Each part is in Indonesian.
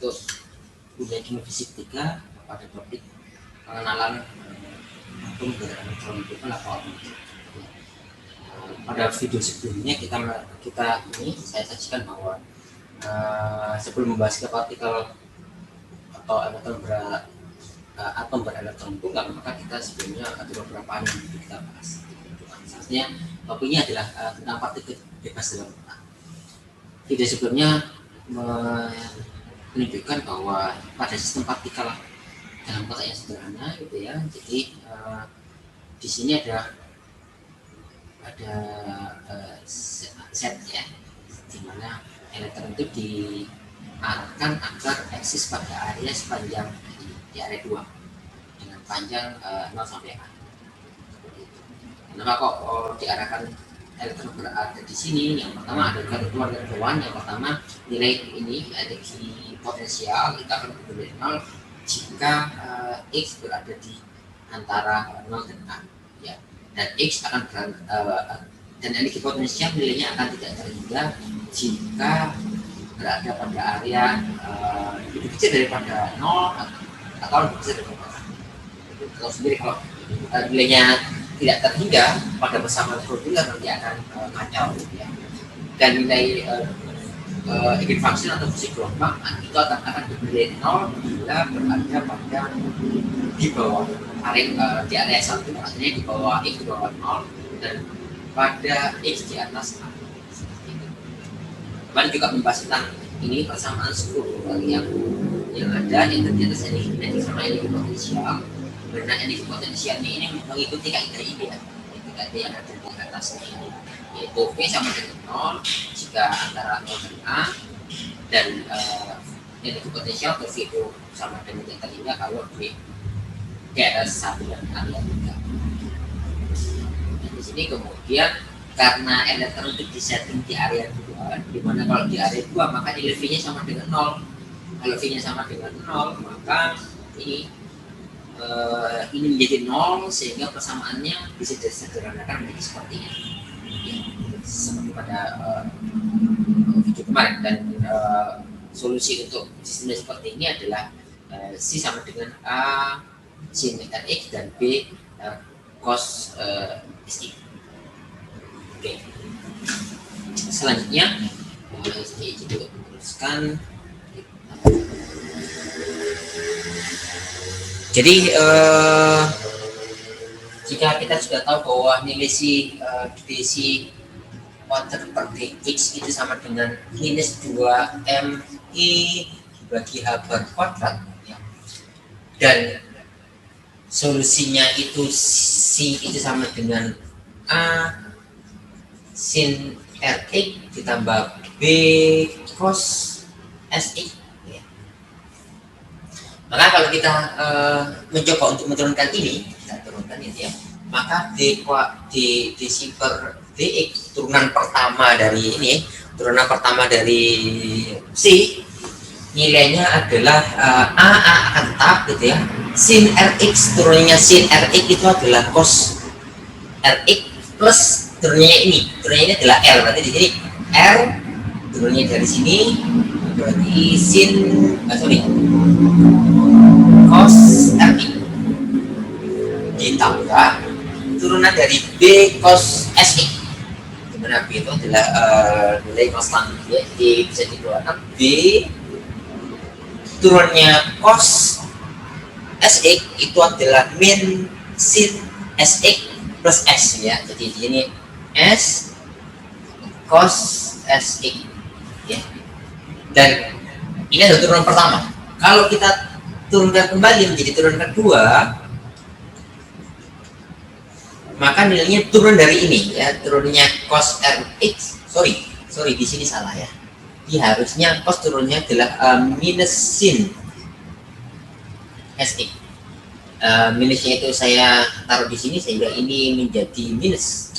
untuk budaya kimia fisika pada topik pengenalan atom berelektron itu apa. Pada video sebelumnya saya sajikan bahwa sebelum membahas ke partikel atau atom berelektron tunggal, maka kita sebelumnya ada beberapa hal yang kita bahas. Saatnya topiknya adalah tentang partikel bebas dalam kotak. Video sebelumnya menunjukkan bahwa pada sistem partikel dalam kotak yang sederhana gitu ya. Jadi di sini ada set ya, di mana elektron itu diarahkan agar eksis pada area sepanjang di area 2 dengan panjang 0 sampai A. Kenapa kok diarahkan elektron berada di sini? Yang pertama ada keluar dari bawah. Yang pertama nilai ini energi potensial itu akan berbeda 0 jika X berada di antara 0 dan A ya. Dan X akan dan energi potensial nilainya akan tidak terhingga jika berada pada area lebih kecil daripada 0 atau lebih kecil daripada 1. Tahu sendiri kalau nilainya tidak terhingga pada persamaan reguler nanti akan kacau ya. Dan nilai eigenfunction atau fungsi gelombang itu akan berbeda 0 bila berada pada di bawah area di area 1, artinya di bawah X di bawah 0 dan pada X di atas A. Kemarin juga membahas tentang ini persamaan struktural yang ada yang terjadi atas energi sama energi potensial. Karena energi potensial ini mengikuti kaidah ini ya, kaidah yang ada di atasnya ini, yaitu V sama dengan 0 jika antara 0 dan A, dan energi potensial atau V itu sama dengan yang terhingga kalau V di atas 1 dan area 3. Di sini kemudian karena elektron itu disetting di area 2, di mana kalau di area 2 maka nilai V-nya sama dengan 0. Kalau V-nya sama dengan 0 maka ini menjadi 0 sehingga persamaannya bisa disederhanakan menjadi seperti ini ya, seperti pada video kemarin. Dan solusi untuk sistemnya seperti ini adalah C sama dengan A sin Rx dan B cos SI. Oke. Selanjutnya saya juga meneruskan. Jadi jika kita sudah tahu bahwa nilai dc water per dx itu sama dengan minus 2mi dibagi h bar kuadrat ya. Dan solusinya itu C itu sama dengan A sin Rx ditambah B cos SI ya. Maka kalau kita mencoba untuk menurunkan ini, kita turunkan ini ya, maka d per dx turunan pertama dari C nilainya adalah A akan tetap gitu ya. Sin Rx turunnya sin Rx itu adalah cos Rx plus turunnya ini adalah R, berarti di sini R turunnya dari sini berarti sin cos Rx ditambah turunan dari B cos SI, dimana B itu adalah nilai konstan ya, jadi bisa dikeluarkan B turunnya cos SX itu adalah min sin SX plus S ya. Jadi di sini S cos SX ya. Dan ini adalah turunan pertama. Kalau kita turunkan kembali menjadi turunan kedua, maka nilainya turun dari ini ya, turunnya cos Rx. Sorry di sini salah ya. Harusnya cos turunnya adalah minus sin SX. Minusnya itu saya taruh di sini sehingga ini menjadi minus.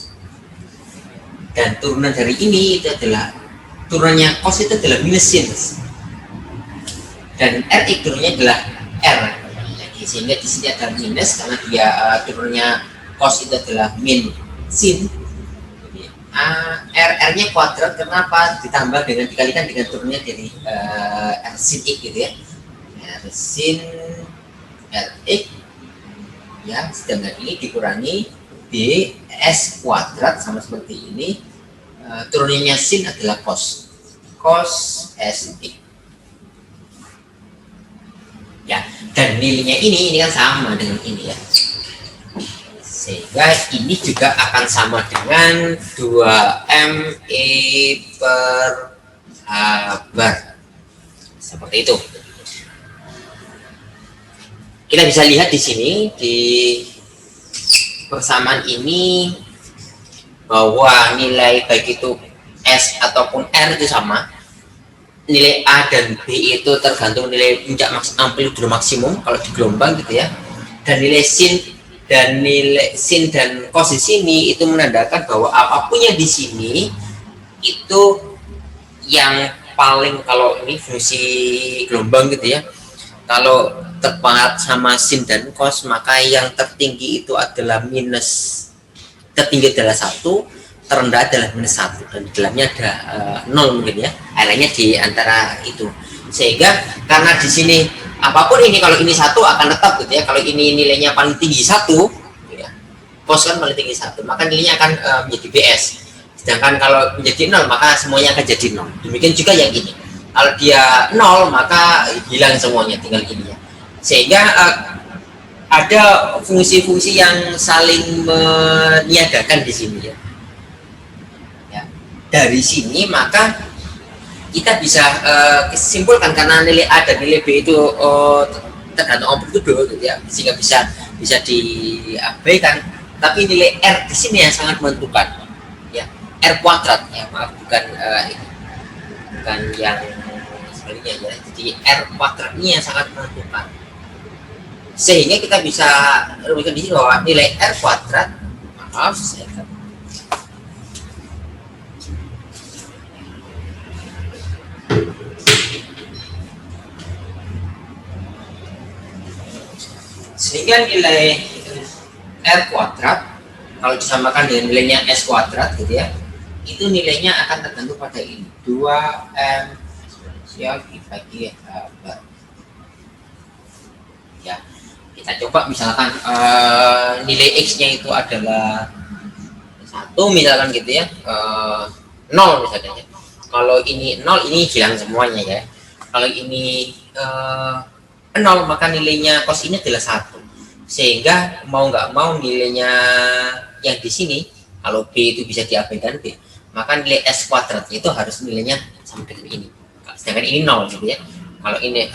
Dan turunan dari ini itu adalah turunnya cos itu adalah minus sin. Dan Rx turunnya adalah R. Sehingga di sini ada minus karena dia turunnya cos itu adalah min sin. R-nya kuadrat, kenapa ditambah dengan dikalikan dengan turunnya dari R sin X gitu ya, R sin Rx ya, sedangkan ini dikurangi ds kuadrat sama seperti ini, turunnya sin adalah cos Sx ya, dan nilainya ini kan sama dengan ini ya, sehingga ini juga akan sama dengan 2me per h bar, seperti itu. Kita bisa lihat di sini di persamaan ini bahwa nilai baik itu S ataupun R itu sama. Nilai A dan B itu tergantung nilai puncak amplitudo maksimum kalau di gelombang gitu ya. Dan nilai sin dan cos di sini itu menandakan bahwa apapun yang di sini itu yang paling, kalau ini fungsi gelombang gitu ya, kalau tepat sama sin dan cos, maka yang tertinggi itu adalah minus, tertinggi adalah 1, terendah adalah minus 1, dan di dalamnya ada 0 mungkin ya, akhirnya di antara itu. Sehingga karena di sini apapun ini, kalau ini 1 akan tetap gitu ya, kalau ini nilainya paling tinggi 1 ya, cos kan paling tinggi 1, maka nilainya akan menjadi BS. Sedangkan kalau menjadi 0 maka semuanya akan jadi 0. Demikian juga yang ini, kalau dia 0 maka hilang semuanya, tinggal ini ya. Sehingga ada fungsi-fungsi yang saling meniadakan di sini ya. Dari sini maka kita bisa simpulkan, karena nilai A dan nilai B itu tergantung amplitudo gitu ya, sehingga bisa diabaikan. Tapi nilai R di sini yang sangat menentukan ya, R kuadrat ya, maaf, bukan yang sebaliknya ya. Jadi R kuadrat ini yang sangat menentukan, sehingga kita bisa rumuskan di sini bahwa nilai R kuadrat, maaf saya sehingga nilai R kuadrat kalau disamakan dengan nilainya S kuadrat gitu ya, itu nilainya akan tergantung pada ini, 2m dibagi h bar ya. Kita coba misalkan nilai X nya itu adalah 1 misalkan gitu ya, 0 misalkan ya. Kalau ini 0, ini hilang semuanya ya. Kalau ini 0, maka nilainya cos ini adalah 1, sehingga mau nggak mau nilainya yang di sini, kalau B itu bisa diabaikan B, maka nilai S kuadrat itu harus nilainya sama dengan ini, sedangkan ini 0 gitu ya. Kalau ini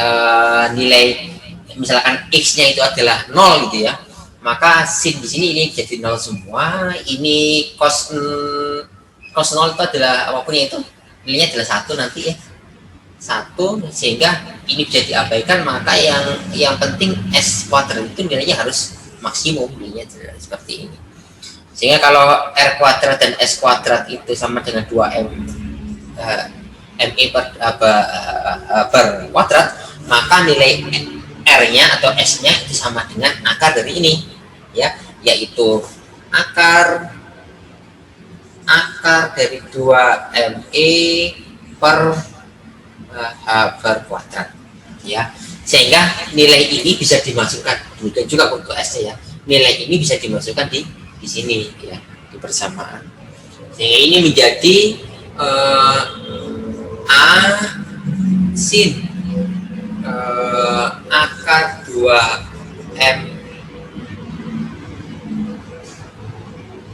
nilai misalkan X nya itu adalah 0 gitu ya, maka sin di sini ini jadi 0 semua. Ini cos 0 itu adalah apapun itu, nilainya adalah 1 nanti ya, 1, sehingga ini bisa diabaikan. Maka yang penting S kuadrat itu nilainya harus maksimum, nilainya seperti ini. Sehingga kalau R kuadrat dan S kuadrat itu sama dengan 2m ME per kuadrat, maka nilai R-nya atau S-nya itu sama dengan akar dari ini ya, yaitu akar dari 2ME per H bar kuadrat ya. Sehingga nilai ini bisa dimasukkan, demikian juga untuk S-nya ya, nilai ini bisa dimasukkan di sini ya, di persamaan. Sehingga ini menjadi A sin akar 2M.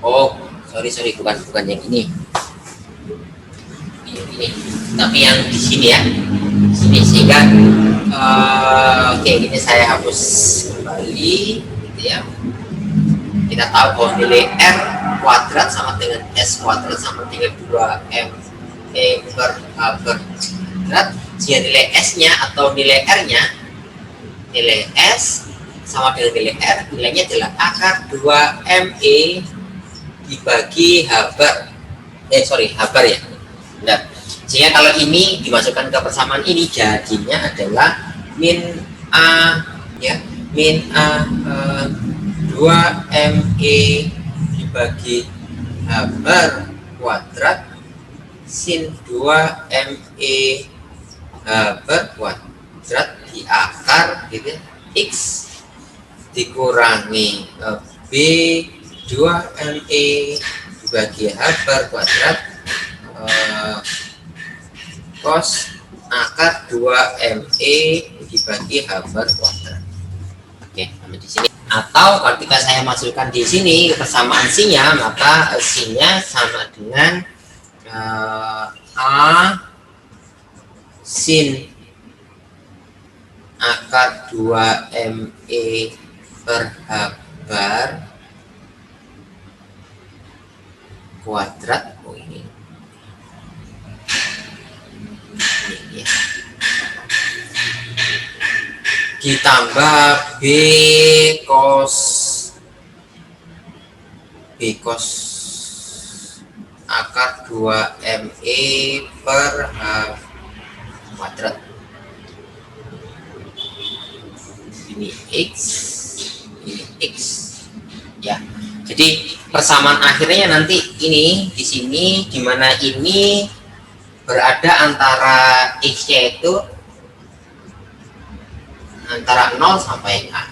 Oh, sorry, bukan yang ini. Ini, tapi yang di sini ya, sini. Sehingga oke, ini saya hapus kembali gitu ya. Kita tahu bahwa nilai R kuadrat sama dengan S kuadrat sama dengan 2M per H per kuadrat, sehingga nilai S-nya atau nilai R-nya, nilai S sama dengan nilai R, nilainya adalah akar 2ME dibagi H bar, H bar ya. Nah, sehingga kalau ini dimasukkan ke persamaan ini, jadinya adalah min A ya, min A 2ME dibagi H bar kuadrat sin 2 ME berkuadrat di akar gitu ya, X dikurangi B 2 ME dibagi H berkuadrat cos akar 2 ME dibagi H berkuadrat. Oke, sampai di sini. Atau ketika saya masukkan di sini persamaan sin-nya, maka sin-nya sama dengan A sin akar 2 ME per H bar kuadrat. Oh ini ya. Ditambah B cos akar 2 ME per H kuadrat. Ini X, ini X ya. Jadi persamaan akhirnya nanti ini di sini, di mana ini berada antara X-nya itu antara 0 sampai A.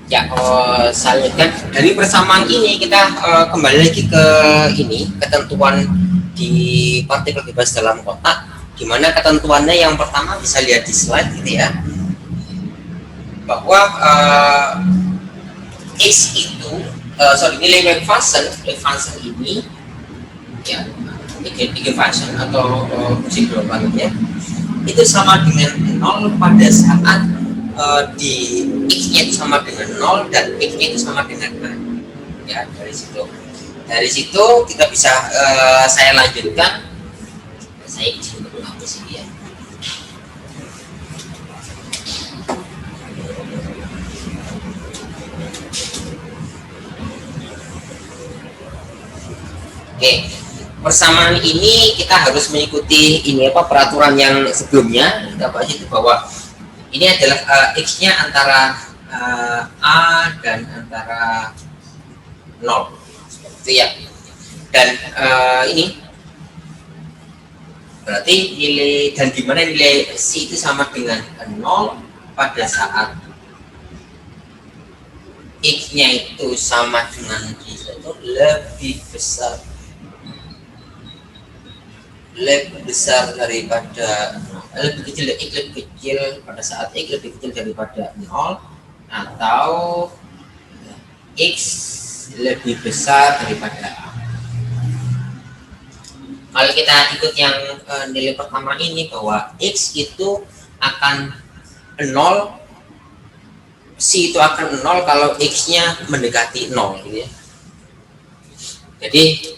Ya, saya lihatkan dari persamaan ini kita kembali lagi ke ini ketentuan di partikel bebas dalam kotak, di mana ketentuannya yang pertama bisa lihat di slide gitu ya, bahwa X itu nilai wave function ini ya, eigenfunction atau fungsi globalnya itu sama dengan 0 pada saat di X-nya itu sama dengan 0 dan X-nya itu sama dengan A. Ya, dari situ kita bisa saya lanjutkan. Saya bisa menghapus ini ya. Oke, persamaan ini kita harus mengikuti ini peraturan yang sebelumnya. Kita bahas itu bahwa ini adalah X-nya antara A dan antara 0 seperti itu ya. Dan ini berarti nilai, dan dimana nilai C itu sama dengan 0 pada saat X-nya itu sama dengan itu lebih besar daripada lebih kecil pada saat X lebih kecil daripada 0, atau X lebih besar daripada A. Kalau kita ikut yang nilai pertama ini, bahwa X itu akan 0, C itu akan 0 kalau X-nya mendekati 0 gitu ya. Jadi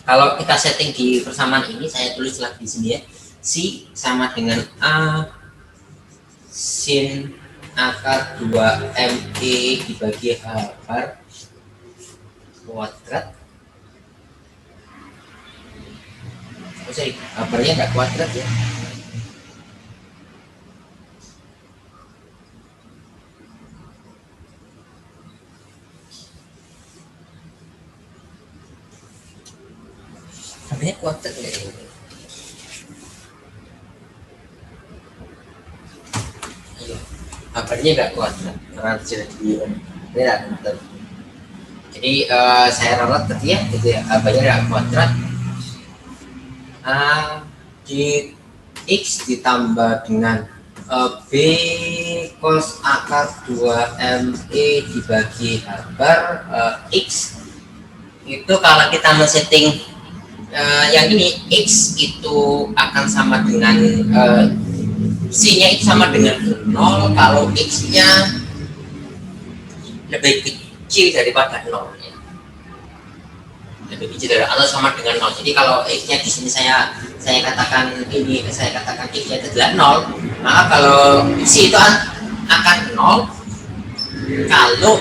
kalau kita setting di persamaan ini, saya tulis lagi di sini ya, C sama dengan A sin akar 2 ME dibagi H bar kuadrat. Oh sorry, H-nya nggak kuadrat ya. H-nya kuadrat nggak ya? H-nya nggak kuadrat karena sudah tidak kuadrat. Jadi saya ralat tadi ya, gitu ya, H-nya nggak kuadrat. A di X ditambah dengan B cos akar 2 ME dibagi H bar X. Itu kalau kita men-setting yang ini, X itu akan sama dengan C-nya itu sama dengan 0 kalau X-nya lebih kecil daripada 0 ya. Lebih kecil dari atau sama dengan 0. Jadi kalau X-nya di sini saya katakan ini, saya katakan X-nya itu adalah 0, maka kalau C itu akan 0 kalau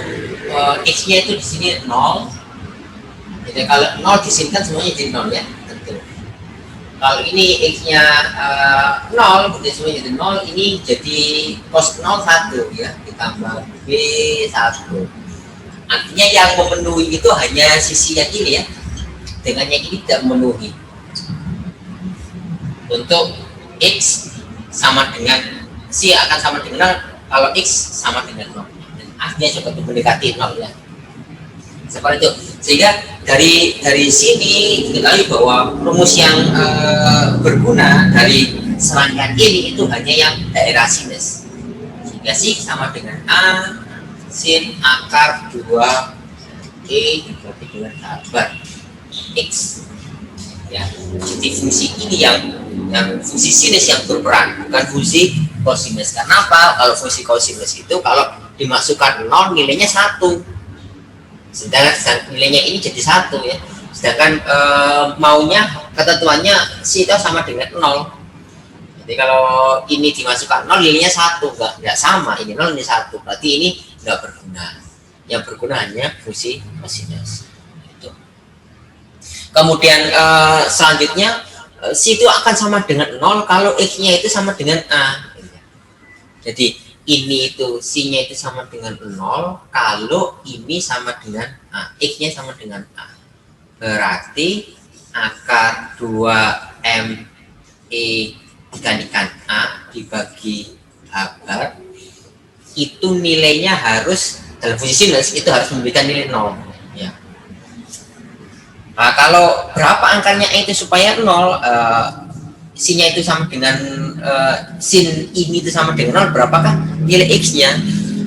X-nya itu di sini 0. Jadi kalau 0 di sini kan semuanya jadi 0 ya, tentu. Kalau ini X-nya 0, berarti semuanya jadi 0, ini jadi cos 0 1 ya, ditambah B 1. Artinya yang memenuhi itu hanya sisi yang ini ya, dengan yang ini tidak memenuhi. Untuk X sama dengan C akan sama dengan 0 kalau X sama dengan 0. Dan A-nya juga mendekati 0 ya. Seperti itu. Sehingga dari sini diketahui bahwa rumus yang berguna dari serangkaian ini itu hanya yang daerah sinus. Sehingga C sama dengan A sin akar 2E dibagi dengan akar X. Ya, jadi fungsi ini yang fungsi sinus yang berperan, bukan fungsi kosinus. Kenapa? Kalau fungsi kosinus itu kalau dimasukkan 0 nilainya 1. Sedangkan nilainya ini jadi 1 ya. Sedangkan maunya ketentuannya C itu sama dengan 0. Jadi kalau ini dimasukkan 0 nilainya 1, enggak sama, ini 0 ini 1. Berarti ini enggak berguna. Yang berguna hanya fungsi kosinus. Itu. Kemudian selanjutnya C itu akan sama dengan 0 kalau X-nya itu sama dengan A. Jadi ini itu C-nya itu sama dengan 0 kalau ini sama dengan A. X-nya sama dengan A. Berarti akar 2ME dikalikan A dibagi akar itu nilainya harus dalam fungsi sinus itu harus memberikan nilai 0 ya. Nah, kalau berapa angkanya itu supaya 0, sin-nya itu sama dengan sin ini itu sama dengan 0, berapakah nilai X-nya?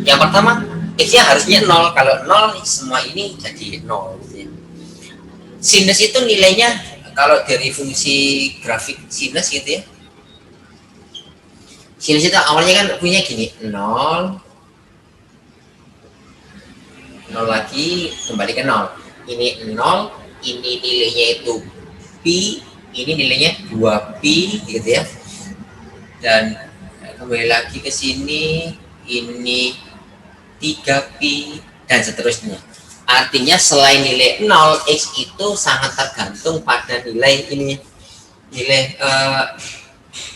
Yang pertama, X-nya harusnya 0. Kalau 0, semua ini jadi 0 gitu ya. Sinus itu nilainya kalau dari fungsi grafik sinus gitu ya. Sinus itu awalnya kan punya gini, 0 lagi kembali ke 0. Ini 0, ini nilainya itu pi, ini nilainya 2pi gitu ya. Dan kembali lagi ke sini, ini 3pi dan seterusnya. Artinya selain nilai 0, X itu sangat tergantung pada nilai ini. Nilai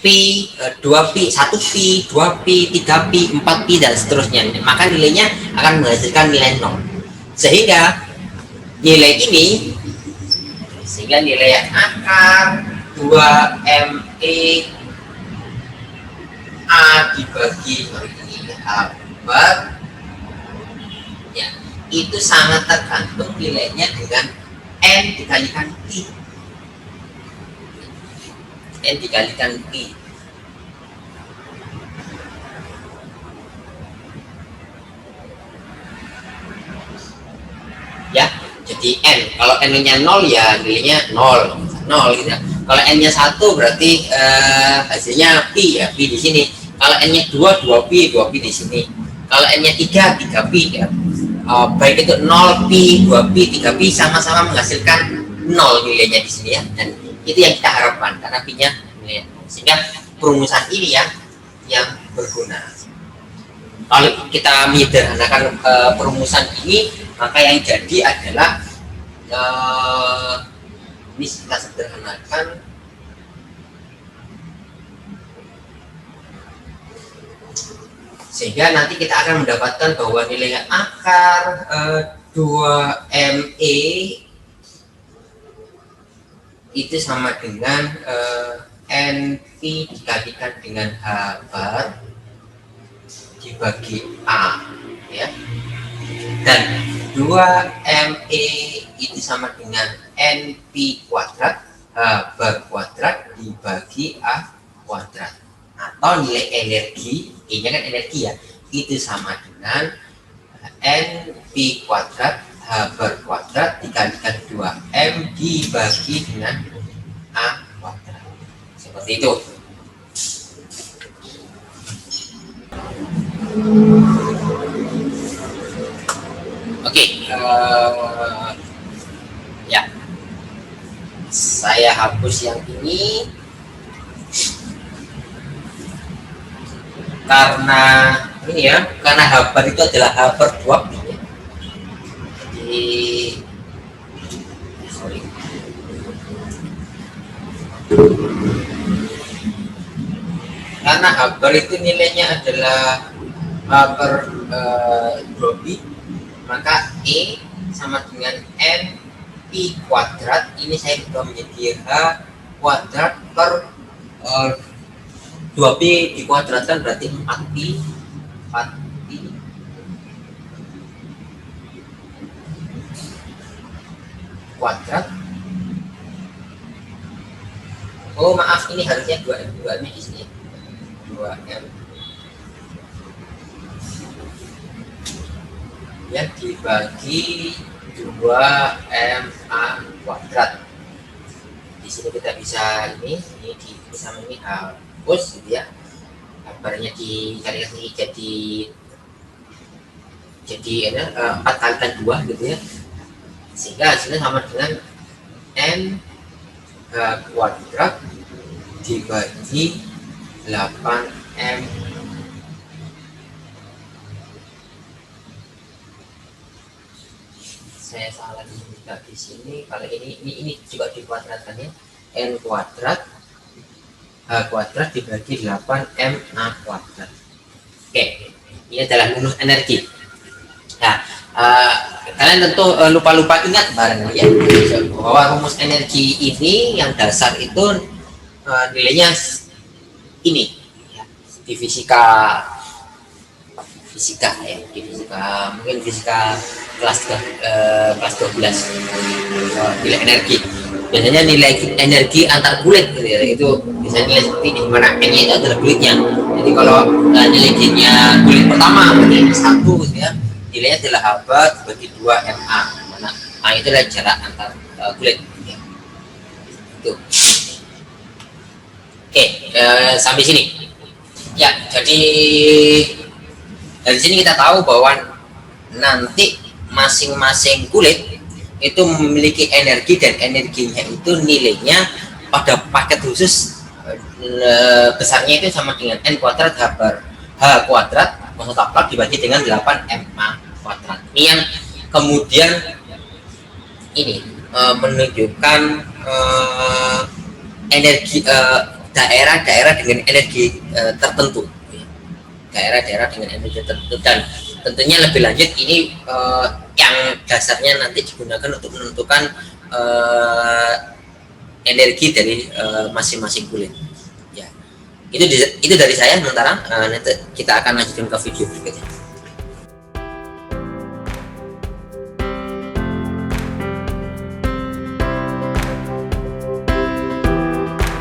pi, 2pi, 1pi, 2pi, 3pi, 4pi dan seterusnya. Maka nilainya akan menghasilkan nilai 0. Sehingga nilai ini akar 2ME A dibagi akar ya, itu sangat tergantung nilainya dengan N dikalikan Pi. N dikalikan Pi. Ya, jadi N. Kalau N-nya 0 ya nilainya 0 gitu. Kalau N-nya 1 berarti hasilnya Pi ya, Pi di sini. Kalau N-nya 2, 2pi, 2pi di sini. Kalau N-nya 3, 3pi ya. Baik itu 0, Pi, 2pi, 3pi sama-sama menghasilkan 0 nilainya di sini ya. Dan itu yang kita harapkan karena Pi-nya nilai 0. Sehingga perumusan ini ya yang berguna. Kalau kita menyederhanakan perumusan ini, maka yang jadi adalah ini kita sederhanakan sehingga nanti kita akan mendapatkan bahwa nilai akar 2ME itu sama dengan NP dikalikan dengan H bar dibagi A ya. Dan 2ME itu sama dengan NP kuadrat H bar kuadrat dibagi A kuadrat. Atau nilai energi, ini kan energi ya, itu sama dengan NP kuadrat H bar kuadrat dikalikan 2M dibagi dengan A kuadrat. Seperti itu. Oke, ya, saya hapus yang ini karena ini ya, karena H bar itu adalah H bar 2pi ya. Jadi sorry. Karena H bar itu nilainya adalah H bar 2pi, maka E sama dengan N P I kuadrat ini saya ubah menjadi H kuadrat per 2Pi dikuadratkan berarti 4Pi kuadrat. Oh maaf, ini harusnya 2M di sini. 2M ya dibagi 2MA kuadrat. Di sini kita bisa ini sama ini hapus gitu ya. Gambarnya dikalikan ini jadi 4 kalikan 2 gitu ya. Sehingga hasilnya sama dengan N kuadrat dibagi 8M. Saya salah di sini. Kalau ini juga dikuadratkan ya. N kuadrat H kuadrat dibagi 8MA kuadrat. Oke, ini adalah rumus energi. Nah, kalian tentu lupa ingat bareng ya bahwa rumus energi ini yang dasar itu nilainya ini ya, di fisika ya, di fisika mungkin fisika kelas 12 nilai energi. Biasanya nilai energi antar kulit gitu ya, itu bisa nilai seperti ini, mana N-nya itu adalah kulitnya. Jadi kalau nilai G-nya kulit pertama ini 1 gitu ya, nilainya adalah H bagi 2MA, mana A itu adalah jarak antar kulit ya. Itu. Oke, sampai sini ya. Jadi dari sini kita tahu bahwa nanti masing-masing kulit itu memiliki energi, dan energinya itu nilainya pada paket khusus besarnya itu sama dengan N kuadrat H kuadrat maksud plak dibagi dengan 8MA kuadrat. Ini yang kemudian ini menunjukkan energi daerah-daerah dengan energi tertentu, daerah-daerah dengan energi tertentu. Dan tentunya lebih lanjut ini yang dasarnya nanti digunakan untuk menentukan energi dari masing-masing kulit ya. Itu dari saya sementara. Nanti kita akan lanjutkan ke video berikutnya.